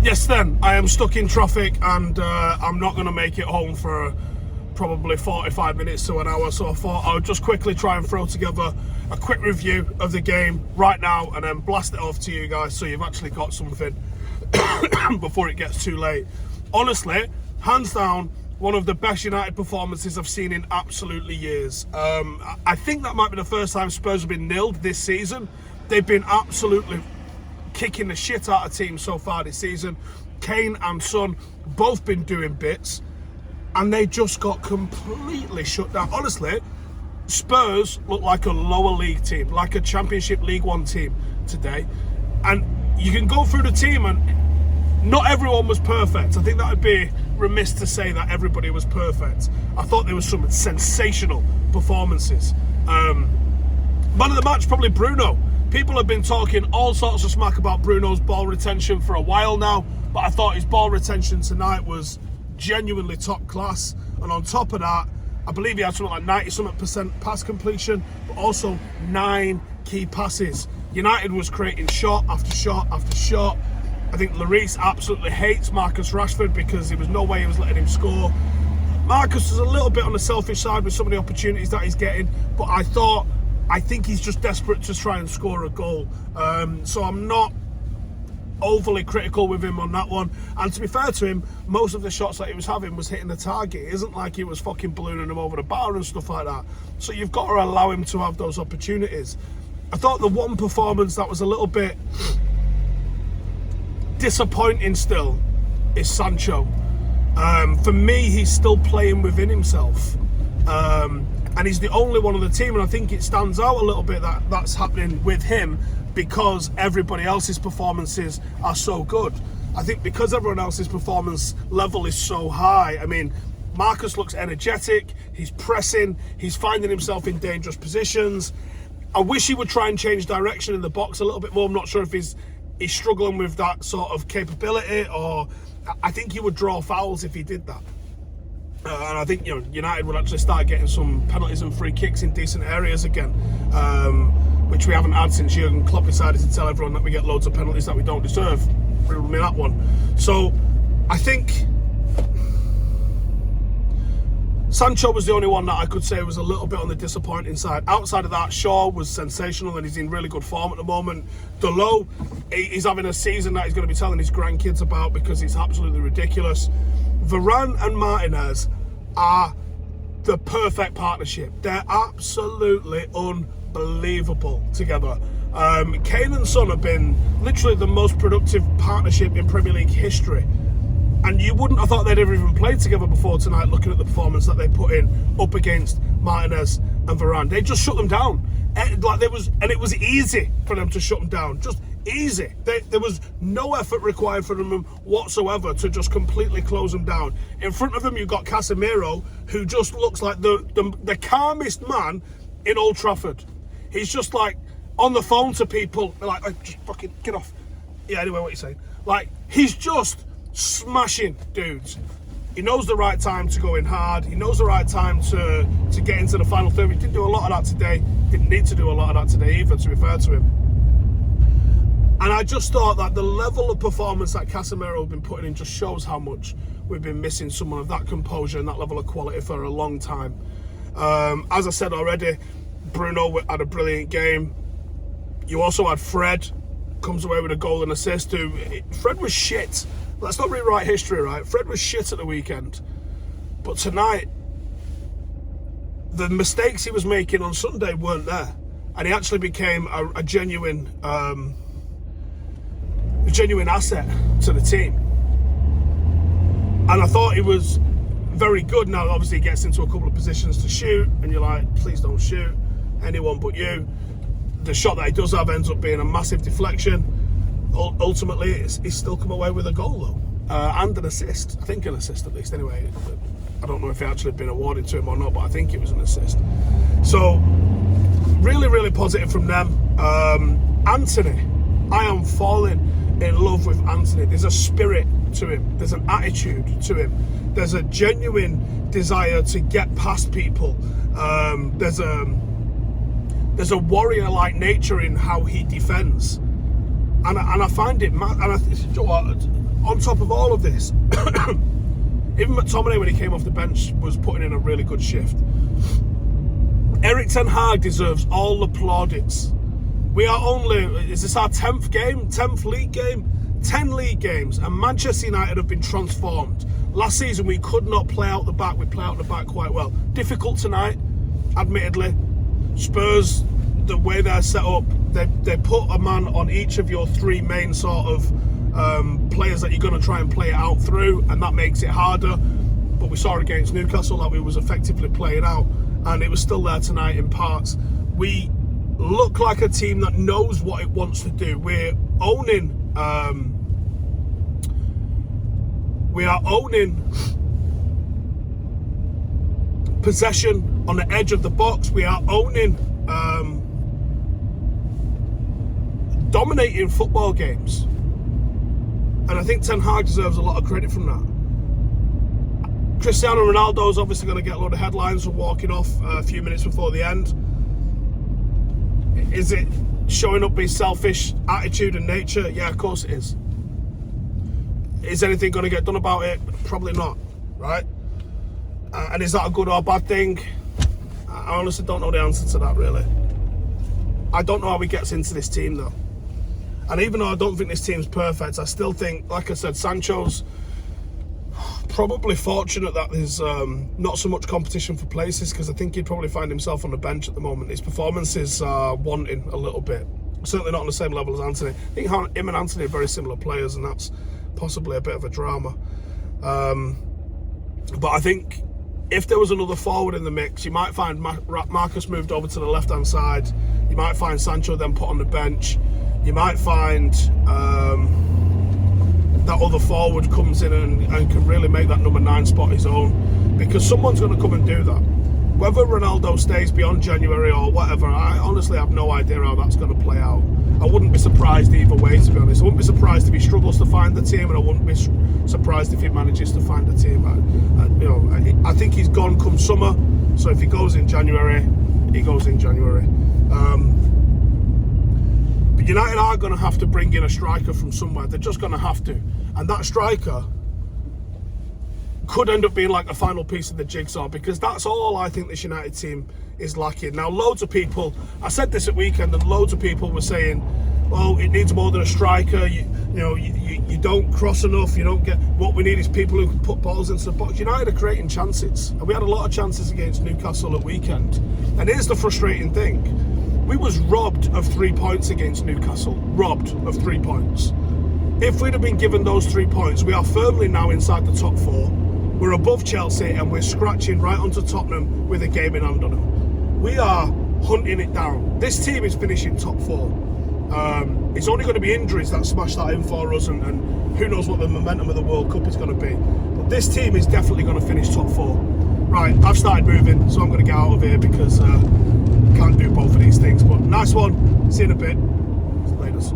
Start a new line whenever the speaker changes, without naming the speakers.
Yes, then, I am stuck in traffic and I'm not going to make it home for probably 45 minutes to an hour, so I thought I would just quickly try and throw together a quick review of the game right now and then blast it off to you guys so you've actually got something before it gets too late. Honestly, hands down, one of the best United performances I've seen in absolutely years. I think that might be the first time Spurs have been nilled this season. They've been absolutely kicking the shit out of teams so far this season. Kane and Son both been doing bits and they just got completely shut down. Honestly, Spurs look like a lower league team, like a Championship League One team today. And you can go through the team and not everyone was perfect. I think that would be remiss to say that everybody was perfect. I thought there was some sensational performances. Man of the match, probably Bruno. People have been talking all sorts of smack about Bruno's ball retention for a while now, but I thought his ball retention tonight was genuinely top class. And on top of that, I believe he had something like 90% pass completion, but also 9 key passes. United was creating shot after shot after shot. I think Lloris absolutely hates Marcus Rashford because there was no way he was letting him score. Marcus is a little bit on the selfish side with some of the opportunities that he's getting, but I think he's just desperate to try and score a goal. So I'm not overly critical with him on that one. And to be fair to him, most of the shots that he was having was hitting the target. It isn't like he was fucking ballooning them over the bar and stuff like that. So you've got to allow him to have those opportunities. I thought the one performance that was a little bit disappointing still is Sancho. For me, he's still playing within himself. And he's the only one on the team, and I think it stands out a little bit that that's happening with him because everybody else's performances are so good. I think because everyone else's performance level is so high, I mean, Marcus looks energetic, he's pressing, he's finding himself in dangerous positions. I wish he would try and change direction in the box a little bit more. I'm not sure if he's struggling with that sort of capability, or I think he would draw fouls if he did that. And I think United would actually start getting some penalties and free kicks in decent areas again, which we haven't had since Jurgen Klopp decided to tell everyone that we get loads of penalties that we don't deserve. Riddle me that one. So I think Sancho was the only one that I could say was a little bit on the disappointing side. Outside of that, Shaw was sensational and he's in really good form at the moment. Delo, he's having a season that he's going to be telling his grandkids about because it's absolutely ridiculous. Varane and Martinez are the perfect partnership. They're absolutely unbelievable together. Kane and Son have been literally the most productive partnership in Premier League history. And you wouldn't have thought they'd ever even played together before tonight, looking at the performance that they put in up against Martinez and Varane. They just shut them down. And it was easy for them to shut them down. Just easy. There was no effort required for them whatsoever to just completely close them down. In front of them, you've got Casemiro, who just looks like the calmest man in Old Trafford. He's just like on the phone to people, like, just fucking get off. Yeah, anyway, what you saying? Like, he's just smashing dudes. He knows the right time to go in hard. He knows the right time to get into the final third. He didn't do a lot of that today. Didn't need to do a lot of that today either, to be fair to him. And I just thought that the level of performance that Casemiro has been putting in just shows how much we've been missing someone of that composure and that level of quality for a long time. As I said already, Bruno had a brilliant game. You also had Fred, comes away with a goal and assist. Fred was shit. Let's not rewrite history, right? Fred was shit at the weekend. But tonight, the mistakes he was making on Sunday weren't there. And he actually became a genuine asset to the team. And I thought he was very good. Now, obviously, he gets into a couple of positions to shoot, and you're like, please don't shoot anyone but you. The shot that he does have ends up being a massive deflection. Ultimately, he's still come away with a goal, though, and an assist. I think an assist, at least, anyway. I don't know if it actually been awarded to him or not, but I think it was an assist. So, really, really positive from them. Anthony, I am falling in love with Anthony. There's a spirit to him. There's an attitude to him. There's a genuine desire to get past people. There's a warrior-like nature in how he defends. And I find it mad. And on top of all of this, even McTominay, when he came off the bench, was putting in a really good shift. Erik ten Hag deserves all the plaudits. We are only, is this our 10th game? 10th league game? 10 league games, and Manchester United have been transformed. Last season we could not play out the back. We play out the back quite well. Difficult tonight, admittedly. Spurs, the way they're set up, they put a man on each of your three main sort of players that you're going to try and play it out through, and that makes it harder. But we saw against Newcastle that we was effectively playing out, and it was still there tonight in parts. We look like a team that knows what it wants to do. We're owning possession on the edge of the box. We are owning dominating football games, and I think Ten Hag deserves a lot of credit from that. Cristiano Ronaldo is obviously going to get a lot of headlines for walking off a few minutes before the end. Is it showing up his selfish attitude and nature? Yeah, of course it is. Is anything going to get done about it? Probably not, right? And is that a good or bad thing? I honestly don't know the answer to that, really. I don't know how he gets into this team, though. And even though I don't think this team's perfect, I still think, like I said, Sancho's probably fortunate that there's not so much competition for places, because I think he'd probably find himself on the bench at the moment. His performances are wanting a little bit. Certainly not on the same level as Anthony. I think him and Anthony are very similar players, and that's possibly a bit of a drama. But I think if there was another forward in the mix, you might find Marcus moved over to the left-hand side. You might find Sancho then put on the bench. You might find that other forward comes in and can really make that number 9 spot his own, because someone's going to come and do that. Whether Ronaldo stays beyond January or whatever, I honestly have no idea how that's going to play out. I wouldn't be surprised either way, to be honest. I wouldn't be surprised if he struggles to find the team, and I wouldn't be surprised if he manages to find the team. I think he's gone come summer, so if he goes in January, he goes in January. But United are going to have to bring in a striker from somewhere. They're just going to have to. And that striker could end up being like the final piece of the jigsaw, because that's all I think this United team is lacking. Now, loads of people, I said this at weekend, and loads of people were saying, oh, it needs more than a striker. You don't cross enough. You don't get. What we need is people who can put balls into the box. United are creating chances, and we had a lot of chances against Newcastle at weekend. And here's the frustrating thing: we was robbed of 3 points against Newcastle. Robbed of 3 points. If we'd have been given those 3 points, we are firmly now inside the top 4. We're above Chelsea, and we're scratching right onto Tottenham with a game in hand on them. We are hunting it down. This team is finishing top 4. It's only going to be injuries that smash that in for us, and who knows what the momentum of the World Cup is going to be. But this team is definitely going to finish top 4. Right, I've started moving, so I'm going to get out of here, because I can't do both of these things. But nice one. See you in a bit. Laters.